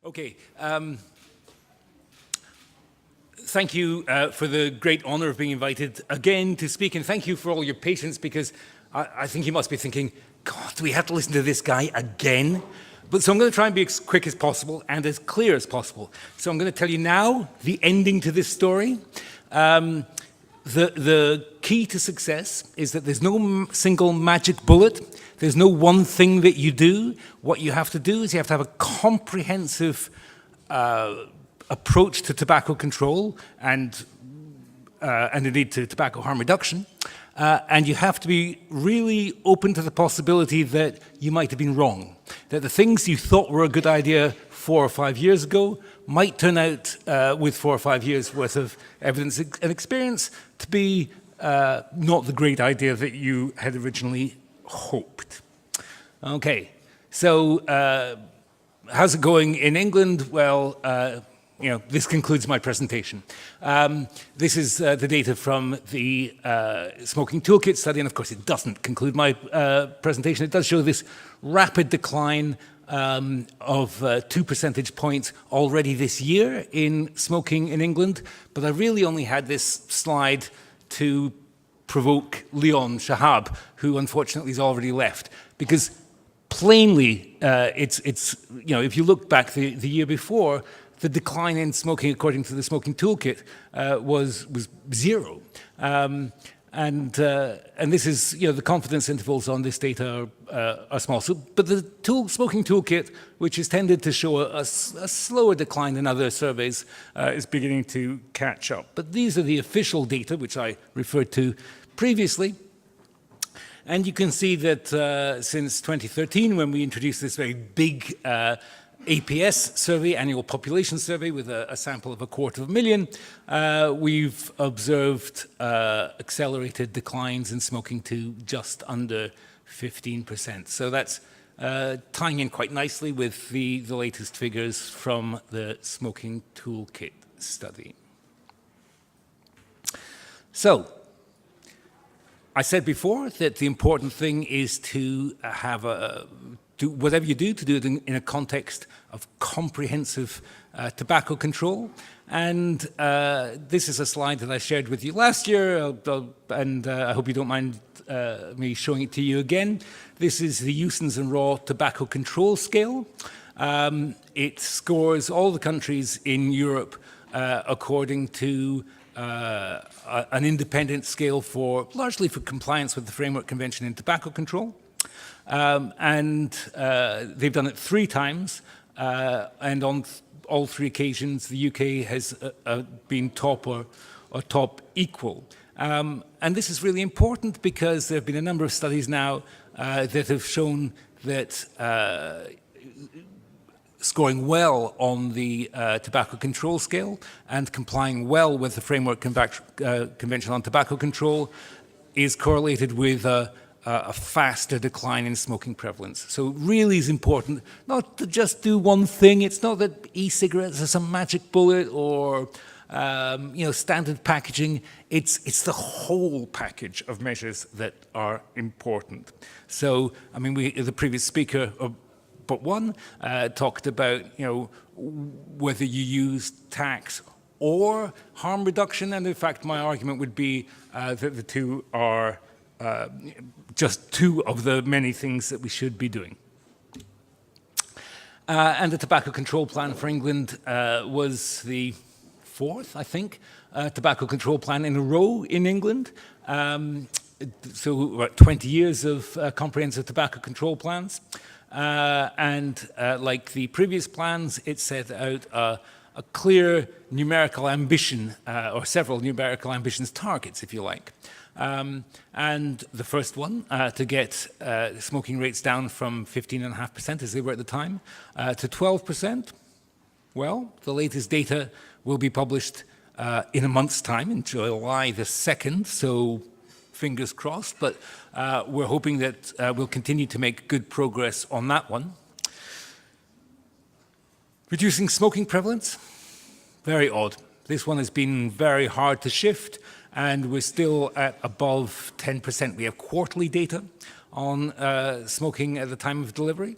Okay. Thank you for the great honor of being invited again to speak, and thank you for all your patience, because I think you must be thinking, God, do we have to listen to this guy again? So I'm going to try and be as quick as possible and as clear as possible. So I'm going to tell you now the ending to this story. The key to success is that there's no single magic bullet. There's no one thing that you do. What you have to do is you have to have a comprehensive approach to tobacco control and indeed to tobacco harm reduction. And you have to be really open to the possibility that you might have been wrong, that the things you thought were a good idea 4 or 5 years ago might turn out with 4 or 5 years worth of evidence and experience to be not the great idea that you had originally hoped. Okay, so how's it going in England? Well, this concludes my presentation. This is the data from the Smoking Toolkit study, and of course it doesn't conclude my presentation. It does show this rapid decline of 2 percentage points already this year in smoking in England, but I really only had this slide to provoke Leon Shahab, who unfortunately has already left, because plainly it's if you look back the year before, the decline in smoking, according to the Smoking Toolkit, was zero. And this is, the confidence intervals on this data are small. But the Smoking Toolkit, which is tended to show a slower decline than other surveys, is beginning to catch up. But these are the official data, which I referred to previously. And you can see that since 2013, when we introduced this very big APS survey, annual population survey, with a sample of 250,000, we've observed accelerated declines in smoking to just under 15%. So that's tying in quite nicely with the latest figures from the Smoking Toolkit study. So, I said before that the important thing is to have do whatever you do, to do it in a context of comprehensive tobacco control. And this is a slide that I shared with you last year, and I hope you don't mind me showing it to you again. This is the Usens and Raw Tobacco Control Scale. It scores all the countries in Europe according to an independent scale largely for compliance with the Framework Convention in Tobacco Control. And they've done it 3 times, and on all 3 occasions, the UK has been top or top equal. And this is really important because there have been a number of studies now that have shown that scoring well on the tobacco control scale and complying well with the Framework Convention on Tobacco Control is correlated with a faster decline in smoking prevalence. So it really is important not to just do one thing. It's not that e-cigarettes are some magic bullet or standard packaging. It's the whole package of measures that are important. So, I mean, the previous speaker, but one, talked about whether you use tax or harm reduction, and in fact my argument would be that the two are just 2 of the many things that we should be doing. And the tobacco control plan for England was the 4th, I think, tobacco control plan in a row in England. So about 20 years of comprehensive tobacco control plans. And like the previous plans, it set out a clear numerical ambition, or several numerical ambitions targets, if you like. And the first one, to get smoking rates down from 15.5%, as they were at the time, to 12%. Well, the latest data will be published in a month's time, in July the 2nd, so fingers crossed, but we're hoping that we'll continue to make good progress on that one. Reducing smoking prevalence, very odd. This one has been very hard to shift, and we're still at above 10%. We have quarterly data on smoking at the time of delivery.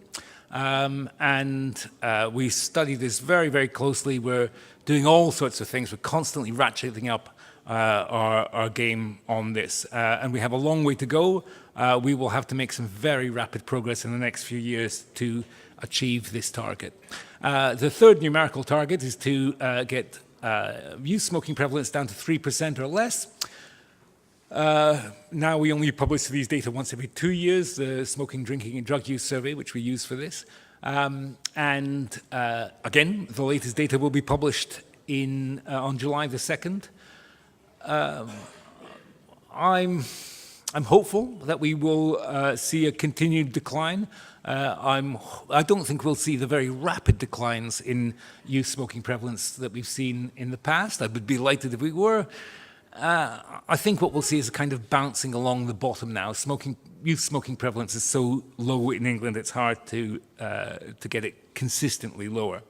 We study this very, very closely. We're doing all sorts of things. We're constantly ratcheting up our game on this. And we have a long way to go. We will have to make some very rapid progress in the next few years to achieve this target. The third numerical target is to get youth smoking prevalence down to 3% or less. Now we only publish these data once every 2 years, the Smoking, Drinking and Drug Use Survey, which we use for this. Again, the latest data will be published on July the 2nd. I'm hopeful that we will see a continued decline. I don't think we'll see the very rapid declines in youth smoking prevalence that we've seen in the past. I would be delighted if we were. I think what we'll see is a kind of bouncing along the bottom now. Youth smoking prevalence is so low in England, it's hard to get it consistently lower.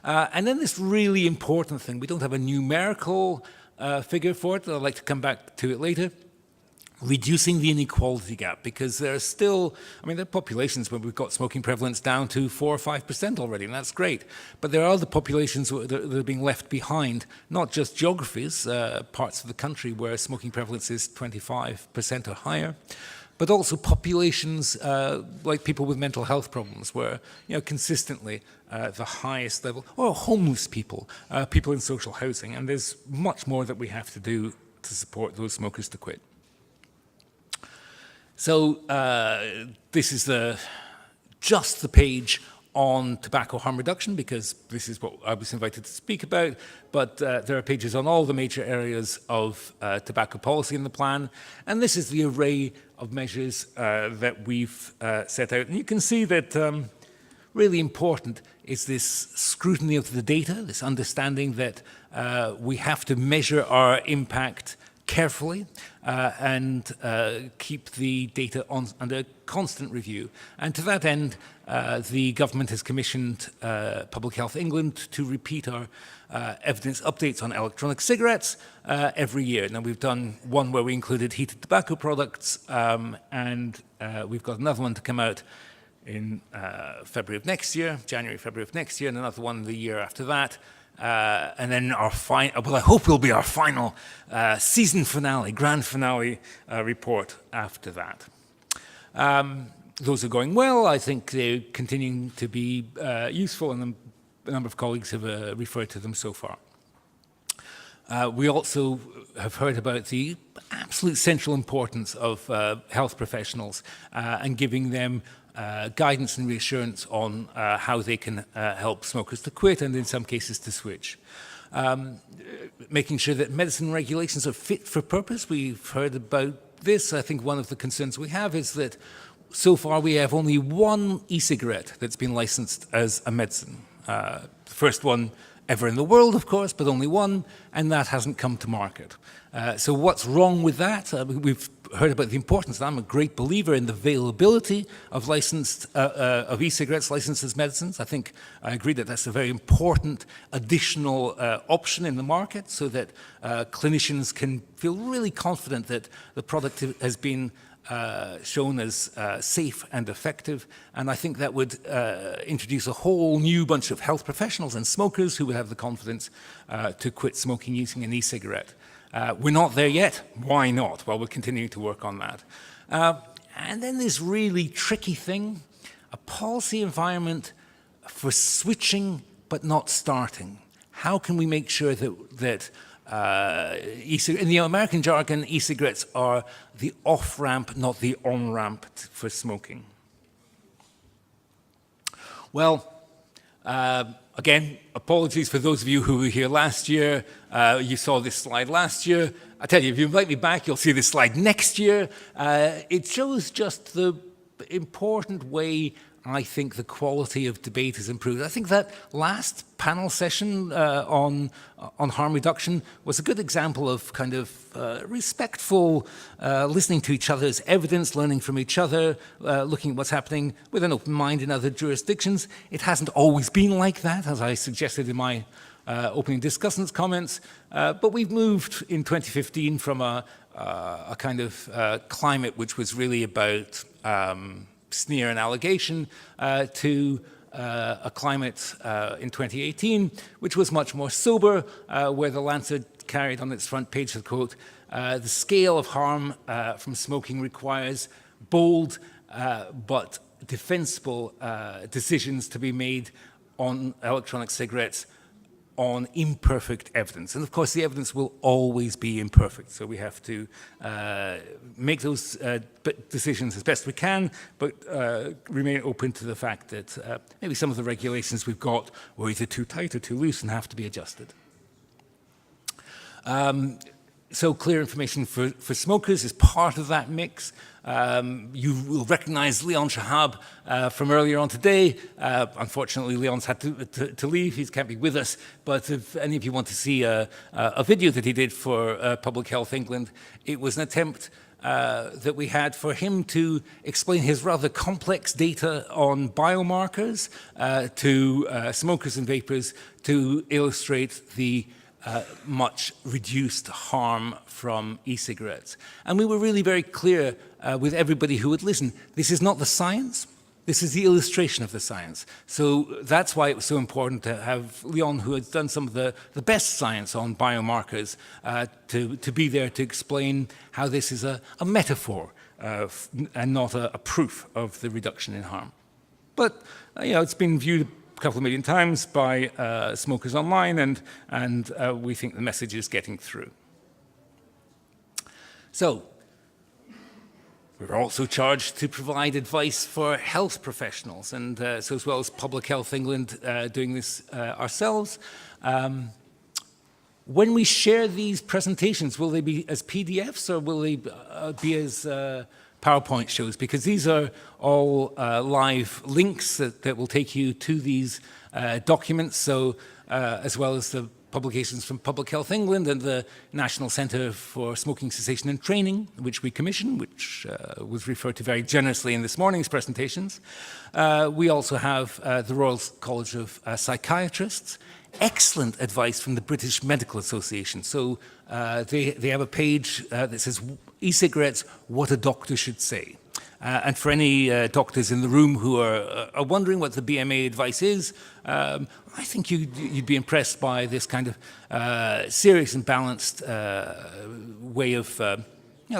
And then this really important thing, we don't have a numerical figure for it, I'd like to come back to it later. Reducing the inequality gap, because there are still, there are populations where we've got smoking prevalence down to 4 or 5% already, and that's great. But there are other populations that are being left behind, not just geographies, parts of the country where smoking prevalence is 25% or higher, but also populations like people with mental health problems, where consistently the highest level, or homeless people, people in social housing, and there's much more that we have to do to support those smokers to quit. So this is just the page on tobacco harm reduction, because this is what I was invited to speak about, but there are pages on all the major areas of tobacco policy in the plan, and this is the array of measures that we've set out. And you can see that really important is this scrutiny of the data, this understanding that we have to measure our impact carefully and keep the data under constant review. And to that end, the government has commissioned Public Health England to repeat our evidence updates on electronic cigarettes every year. Now, we've done one where we included heated tobacco products, and we've got another one to come out in February of next year, January, February of next year, and another one the year after that. And then our well, I hope will be our final season finale, grand finale report after that. Those are going well. I think they're continuing to be useful, and a number of colleagues have referred to them so far. We also have heard about the absolute central importance of health professionals and giving them guidance and reassurance on how they can help smokers to quit and in some cases to switch. Making sure that medicine regulations are fit for purpose. We've heard about this. I think one of the concerns we have is that so far we have only one e-cigarette that's been licensed as a medicine. The first one ever in the world, of course, but only one, and that hasn't come to market. So what's wrong with that? We've heard about the importance. I'm a great believer in the availability of of e-cigarettes licensed as medicines. I think I agree that that's a very important additional option in the market, so that clinicians can feel really confident that the product has been shown as safe and effective, and I think that would introduce a whole new bunch of health professionals and smokers who would have the confidence to quit smoking using an e-cigarette. We're not there yet. Why not? Well, we're continuing to work on that. And then this really tricky thing, a policy environment for switching but not starting. How can we make sure that in the American jargon, e-cigarettes are the off-ramp, not the on-ramp for smoking? Well, again, apologies for those of you who were here last year. You saw this slide last year. I tell you, if you invite me back, you'll see this slide next year. It shows just the important way I think the quality of debate has improved. I think that last panel session on harm reduction was a good example of kind of respectful listening to each other's evidence, learning from each other, looking at what's happening with an open mind in other jurisdictions. It hasn't always been like that, as I suggested in my opening discussants comments, but we've moved in 2015 from a kind of climate which was really about sneer and allegation to a climate in 2018, which was much more sober, where the Lancet carried on its front page the quote, "The scale of harm from smoking requires bold but defensible decisions to be made on electronic cigarettes on imperfect evidence." And of course, the evidence will always be imperfect. So we have to make those decisions as best we can, but remain open to the fact that maybe some of the regulations we've got were either too tight or too loose and have to be adjusted. So clear information for smokers is part of that mix. You will recognize Leon Shahab from earlier on today. Unfortunately, Leon's had to leave. He can't be with us. But if any of you want to see a video that he did for Public Health England, it was an attempt that we had for him to explain his rather complex data on biomarkers to smokers and vapors to illustrate the much reduced harm from e-cigarettes. And we were really very clear with everybody who would listen. This is not the science. This is the illustration of the science. So that's why it was so important to have Leon, who has done some of the best science on biomarkers, to be there to explain how this is a metaphor and not a proof of the reduction in harm. But it's been viewed a couple of million times by smokers online, and we think the message is getting through. So we're also charged to provide advice for health professionals, and so as well as Public Health England doing this ourselves. When we share these presentations, will they be as PDFs or will they be as PowerPoint shows? Because these are all live links that will take you to these documents, so as well as the publications from Public Health England and the National Centre for Smoking Cessation and Training, which we commission, which was referred to very generously in this morning's presentations. We also have the Royal College of Psychiatrists, excellent advice from the British Medical Association. So they have a page that says, e-cigarettes, what a doctor should say. And for any doctors in the room who are wondering what the Bma Advice is, I think you'd be impressed by this kind of serious and balanced way of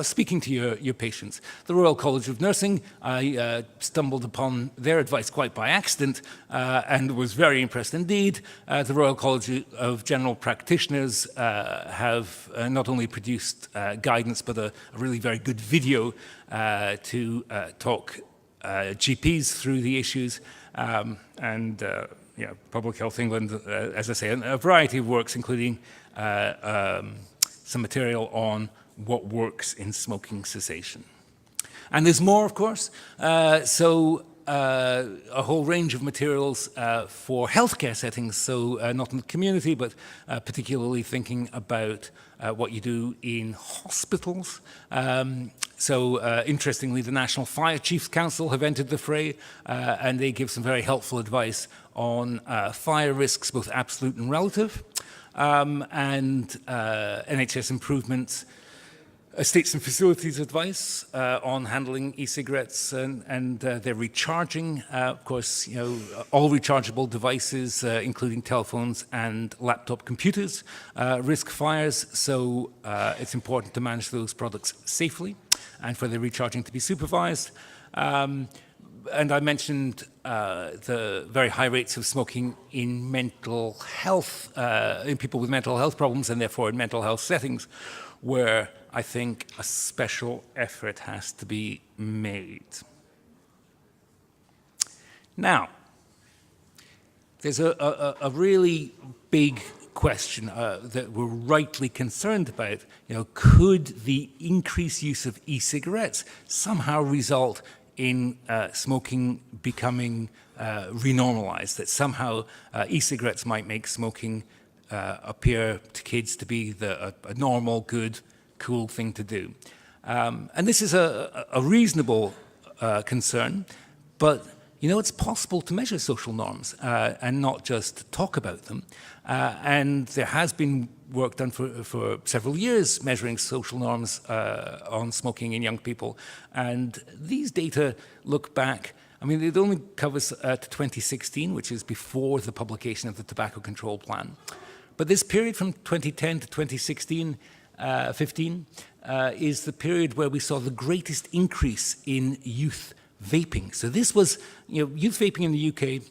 speaking to your patients. The Royal College of Nursing, I stumbled upon their advice quite by accident and was very impressed indeed. The Royal College of General Practitioners have not only produced guidance, but a really very good video to talk GPs through the issues. Public Health England, as I say, a variety of works, including some material on what works in smoking cessation. And there's more, of course. A whole range of materials for healthcare settings, so not in the community, but particularly thinking about what you do in hospitals. Interestingly, the National Fire Chiefs Council have entered the fray, and they give some very helpful advice on fire risks, both absolute and relative, and NHS improvements, estates and facilities advice on handling e-cigarettes and their recharging. Of course, all rechargeable devices, including telephones and laptop computers, risk fires. So it's important to manage those products safely and for their recharging to be supervised. And I mentioned the very high rates of smoking in mental health, in people with mental health problems, and therefore in mental health settings, where I think a special effort has to be made. Now, there's a really big question that we're rightly concerned about. Could the increased use of e-cigarettes somehow result in smoking becoming renormalized, that somehow e-cigarettes might make smoking appear to kids to be a normal, good, cool thing to do. And this is a reasonable concern, but it's possible to measure social norms and not just talk about them. And there has been work done for several years measuring social norms on smoking in young people. And these data look back, it only covers to 2016, which is before the publication of the Tobacco Control Plan. But this period from 2010 to 2016, 15, is the period where we saw the greatest increase in youth vaping. So this was, youth vaping in the UK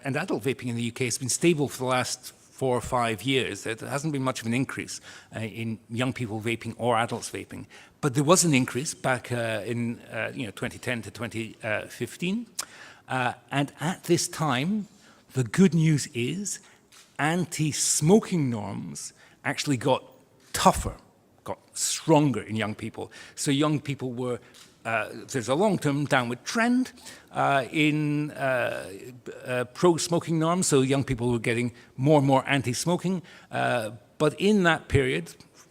and adult vaping in the UK has been stable for the last 4 or 5 years. There hasn't been much of an increase in young people vaping or adults vaping. But there was an increase back in 2010 to 2015. And at this time, the good news is anti-smoking norms actually got tougher, got stronger in young people. So young people were, there's a long-term downward trend in pro-smoking norms, so young people were getting more and more anti-smoking. But in that period,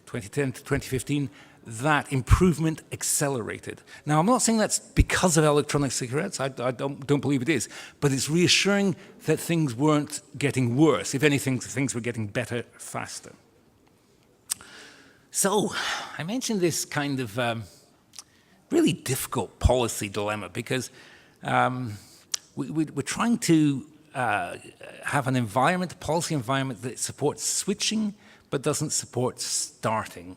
2010 to 2015, that improvement accelerated. Now, I'm not saying that's because of electronic cigarettes. I don't believe it is. But it's reassuring that things weren't getting worse. If anything, things were getting better faster. So I mentioned this kind of really difficult policy dilemma because we're trying to have an environment, a policy environment that supports switching but doesn't support starting.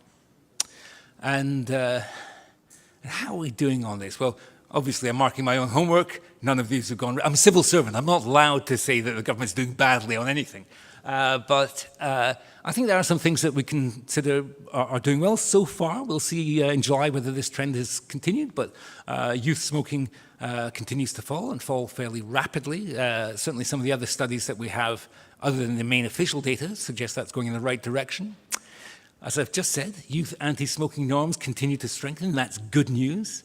And how are we doing on this? Well, obviously, I'm marking my own homework. None of these have gone. I'm a civil servant. I'm not allowed to say that the government's doing badly on anything. But I think there are some things that we consider are doing well so far. We'll see in July whether this trend has continued. But youth smoking continues to fall and fall fairly rapidly. Certainly, some of the other studies that we have, other than the main official data, suggest that's going in the right direction. As I've just said, youth anti-smoking norms continue to strengthen. That's good news.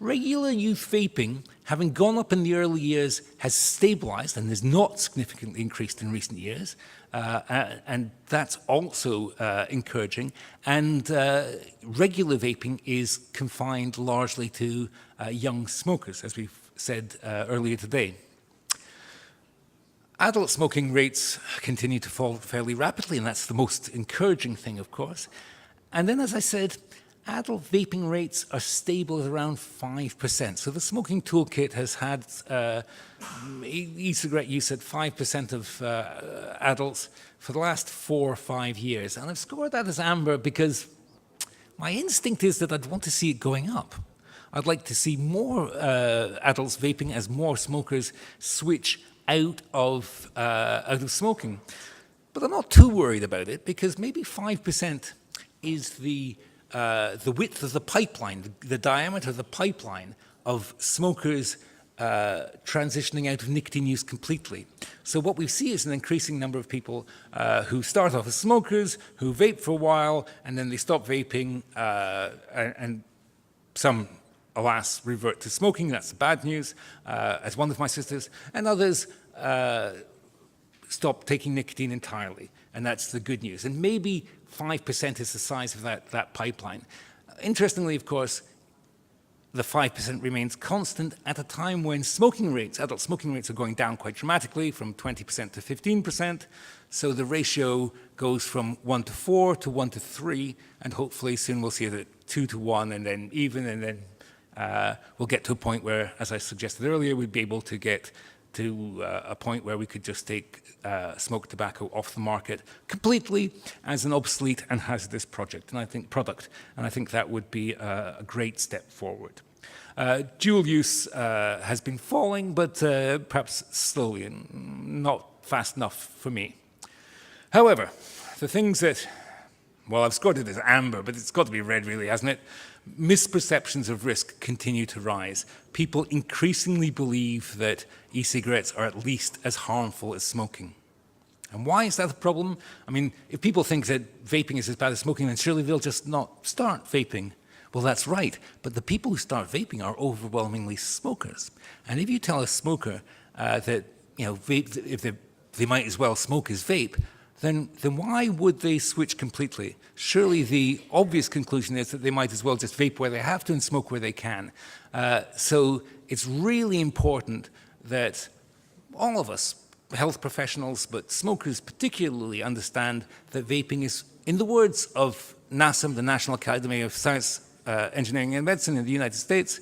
Regular youth vaping, having gone up in the early years, has stabilized and has not significantly increased in recent years. And that's also encouraging. And regular vaping is confined largely to young smokers, as we've said earlier today. Adult smoking rates continue to fall fairly rapidly, and that's the most encouraging thing, of course. And then, as I said, adult vaping rates are stable at around 5%. So the Smoking Toolkit has had e-cigarette use at 5% of adults for the last 4 or 5 years. And I've scored that as amber because my instinct is that I'd want to see it going up. I'd like to see more adults vaping as more smokers switch out of smoking. But I'm not too worried about it because maybe 5% is the width of the pipeline, the diameter of the pipeline of smokers transitioning out of nicotine use completely. So what we see is an increasing number of people who start off as smokers, who vape for a while, and then they stop vaping, and some, alas, revert to smoking. That's the bad news, as one of my sisters, and others stop taking nicotine entirely, and that's the good news. And maybe 5% is the size of that pipeline. Interestingly, of course, the 5% remains constant at a time when smoking rates, adult smoking rates, are going down quite dramatically from 20% to 15%. So the ratio goes from 1 to 4 to 1 to 3, and hopefully soon we'll see it at 2 to 1, and then even, and then we'll get to a point where, as I suggested earlier, we'd be able to get to a point where we could just take smoked tobacco off the market completely as an obsolete and hazardous product. And I think that would be a great step forward. Dual use has been falling, but perhaps slowly and not fast enough for me. However, the things that, well, I've scored it as amber, but it's got to be red really, hasn't it? Misperceptions of risk continue to rise. People increasingly believe that e-cigarettes are at least as harmful as smoking. And why is that a problem? I mean, if people think that vaping is as bad as smoking, then surely they'll just not start vaping. Well, that's right, but the people who start vaping are overwhelmingly smokers. And if you tell a smoker that, vape, if they might as well smoke as vape, then why would they switch completely? Surely the obvious conclusion is that they might as well just vape where they have to and smoke where they can. So it's really important that all of us, health professionals, but smokers particularly, understand that vaping is, in the words of NASM, the National Academy of Science, Engineering and Medicine in the United States,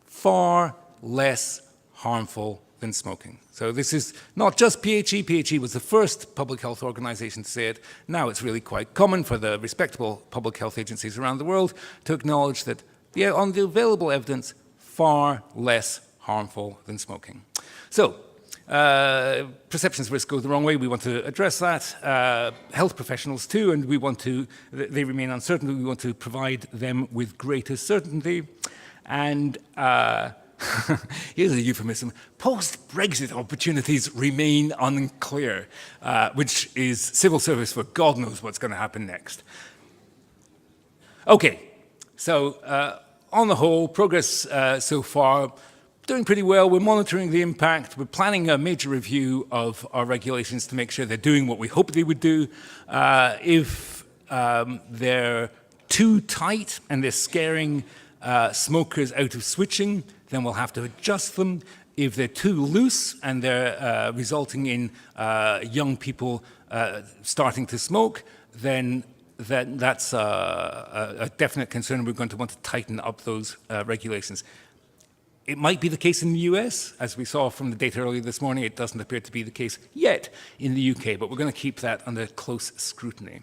far less harmful than smoking. So this is not just PHE. PHE was the first public health organization to say it. Now it's really quite common for the respectable public health agencies around the world to acknowledge that, yeah, on the available evidence, far less harmful than smoking. So, perceptions of risk go the wrong way. We want to address that. Health professionals too, and they remain uncertain. We want to provide them with greater certainty. And here's a euphemism. Post-Brexit opportunities remain unclear, which is civil service for God knows what's going to happen next. Okay, so on the whole, progress so far, doing pretty well. We're monitoring the impact. We're planning a major review of our regulations to make sure they're doing what we hope they would do. If they're too tight and they're scaring smokers out of switching, then we'll have to adjust them. If they're too loose and they're resulting in young people starting to smoke, then that's a definite concern. We're going to want to tighten up those regulations. It might be the case in the US, as we saw from the data earlier this morning. It doesn't appear to be the case yet in the UK, but we're going to keep that under close scrutiny.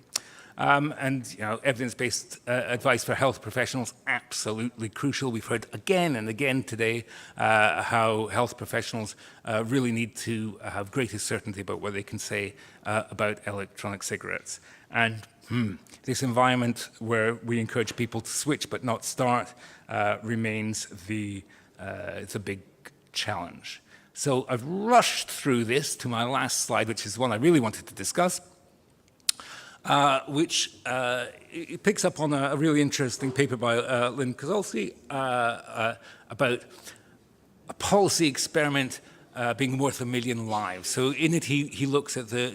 And evidence-based advice for health professionals, absolutely crucial. We've heard again and again today how health professionals really need to have greater certainty about what they can say about electronic cigarettes. And this environment where we encourage people to switch but not start remains it's a big challenge. So I've rushed through this to my last slide, which is the one I really wanted to discuss. Which it picks up on a really interesting paper by Lynn Kozolski about a policy experiment being worth 1 million lives. So in it, he looks at the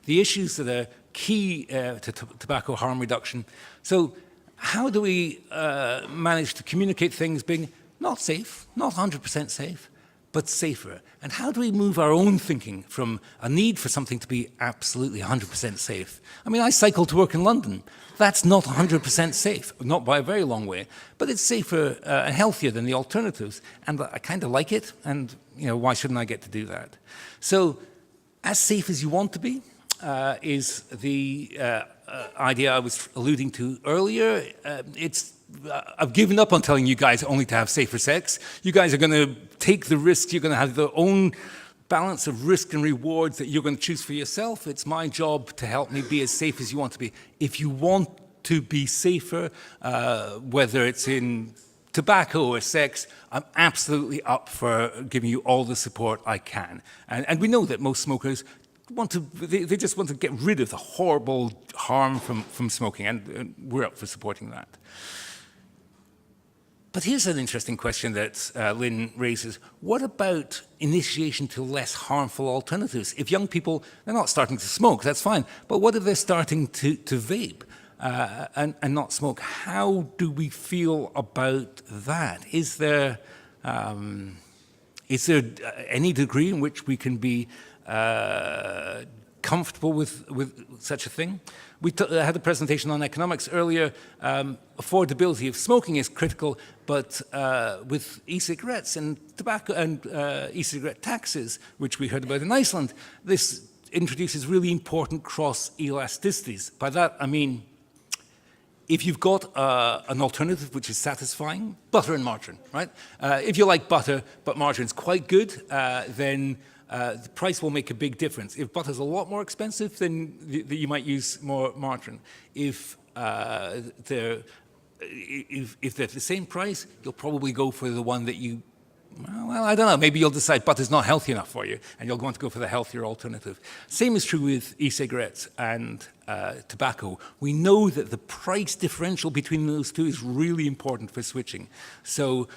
issues that are key to tobacco harm reduction. So how do we manage to communicate things being not safe, not 100% safe, but safer? And how do we move our own thinking from a need for something to be absolutely 100% safe? I mean, I cycle to work in London. That's not 100% safe, not by a very long way, but it's safer and healthier than the alternatives. And I kind of like it, and why shouldn't I get to do that? So as safe as you want to be is the idea I was alluding to earlier. I've given up on telling you guys only to have safer sex. You guys are going to take the risks. You're going to have your own balance of risk and rewards that you're going to choose for yourself. It's my job to help me be as safe as you want to be. If you want to be safer, whether it's in tobacco or sex, I'm absolutely up for giving you all the support I can. And we know that most smokers they just want to get rid of the horrible harm from smoking, and we're up for supporting that. But here's an interesting question that Lynn raises. What about initiation to less harmful alternatives? If young people, they're not starting to smoke, that's fine. But what if they're starting to vape and not smoke? How do we feel about that? Is there any degree in which we can be comfortable with such a thing? We had a presentation on economics earlier. Affordability of smoking is critical, but with e-cigarettes and tobacco and e-cigarette taxes, which we heard about in Iceland, this introduces really important cross-elasticities. By that, I mean, if you've got an alternative which is satisfying, butter and margarine, right? If you like butter, but margarine's quite good, then the price will make a big difference. If butter's a lot more expensive, then you might use more margarine. If they're the same price, you'll probably go for the one that you, well, I don't know, maybe you'll decide butter's not healthy enough for you, and you'll want to go for the healthier alternative. Same is true with e-cigarettes and tobacco. We know that the price differential between those two is really important for switching. So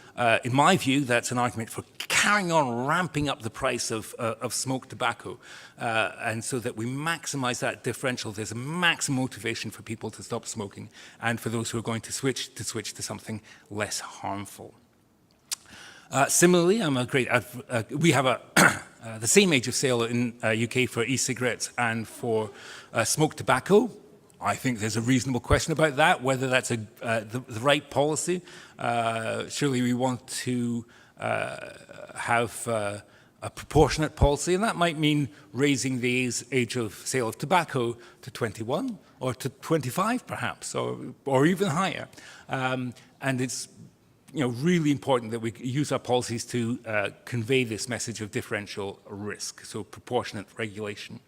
in my view, that's an argument for carrying on ramping up the price of smoked tobacco, and so that we maximize that differential. There's a maximum motivation for people to stop smoking, and for those who are going to switch to something less harmful. Similarly, we have the same age of sale in UK for e-cigarettes and for smoked tobacco. I think there's a reasonable question about that, whether that's the right policy. Surely we want to have a proportionate policy, and that might mean raising the age of sale of tobacco to 21 or to 25 perhaps, or even higher. And it's really important that we use our policies to convey this message of differential risk, so proportionate regulation.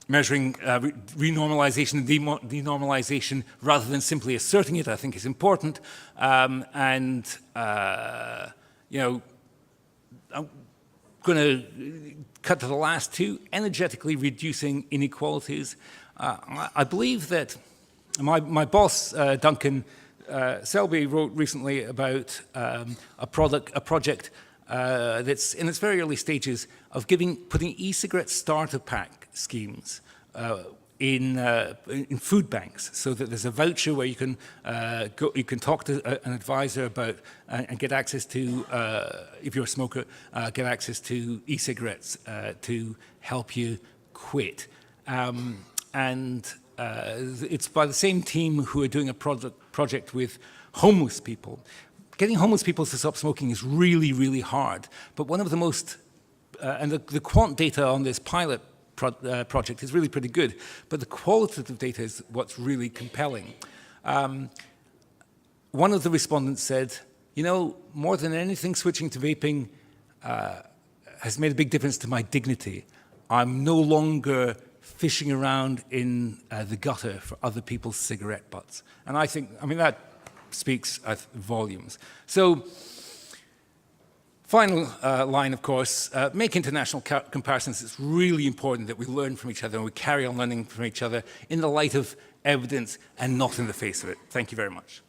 Measuring renormalization and denormalization rather than simply asserting it, I think, is important. I'm going to cut to the last two, energetically reducing inequalities. I believe that my boss, Duncan Selby, wrote recently about a project that's in its very early stages of putting e-cigarette starter pack schemes in food banks, so that there's a voucher where you can talk to an advisor about and get access to, if you're a smoker, get access to e-cigarettes to help you quit. It's by the same team who are doing a project with homeless people. Getting homeless people to stop smoking is really, really hard. But one of the most, and the quant data on this pilot project is really pretty good, but the qualitative data is what's really compelling. One of the respondents said, more than anything, switching to vaping has made a big difference to my dignity. I'm no longer fishing around in the gutter for other people's cigarette butts. And that speaks volumes. So, final line, of course, make international comparisons. It's really important that we learn from each other and we carry on learning from each other in the light of evidence and not in the face of it. Thank you very much.